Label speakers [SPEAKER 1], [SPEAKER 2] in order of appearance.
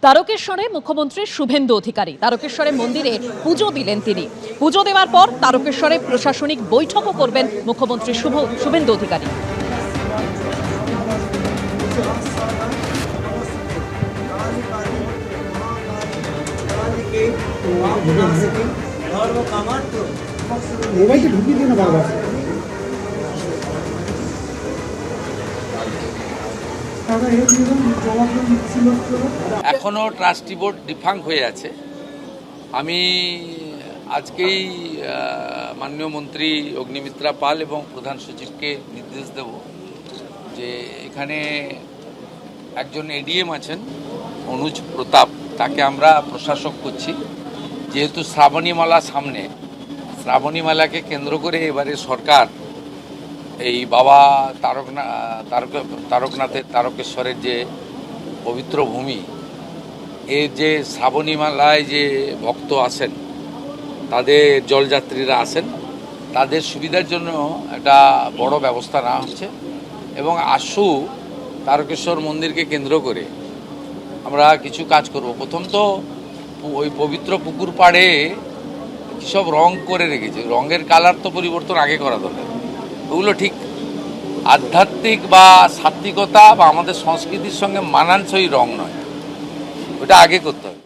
[SPEAKER 1] তারকেশ্বরে মুখ্যমন্ত্রী শুভেন্দু অধিকারী তারকেশ্বরে মন্দিরে পুজো দিলেন। তিনি পুজো দেওয়ার পর তারকেশ্বরে প্রশাসনিক বৈঠকও করবেন মুখ্যমন্ত্রী শুভেন্দু অধিকারী।
[SPEAKER 2] মোবাইলটা ঢুকিয়ে দিন বারবার।
[SPEAKER 3] এখনো ট্রাস্টি বোর্ড ডিফাঙ্ক হয়ে আছে। আমি আজকেই মাননীয় মন্ত্রী অগ্নিমিত্রা পাল এবং প্রধান সচিবকে নির্দেশ দেব যে এখানে একজন এডিএম আছেন অনুজ প্রতাপ, তাকে আমরা প্রশাসক করছি। যেহেতু শ্রাবণী মেলা সামনে, শ্রাবণী মেলাকে কেন্দ্র করে এবারে সরকার এই বাবা তারকনাথের তারকেশ্বরের যে পবিত্র ভূমি, এর যে শ্রাবণী মেলায় যে ভক্ত আসেন, তাদের জলযাত্রীরা আসেন, তাদের সুবিধার জন্য একটা বড় ব্যবস্থা নেওয়া হচ্ছে। এবং আশু তারকেশ্বর মন্দিরকে কেন্দ্র করে আমরা কিছু কাজ করব। প্রথম তো ওই পবিত্র পুকুর পাড়ে সব রং করে রেখেছে, রঙের কালার তো পরিবর্তন আগে করা দরকার। ওগুলো ঠিক আধ্যাত্মিক বা সাত্ত্বিকতা বা আমাদের সংস্কৃতির সঙ্গে মানানসই রং নয়, ওটা আগে করতে হবে।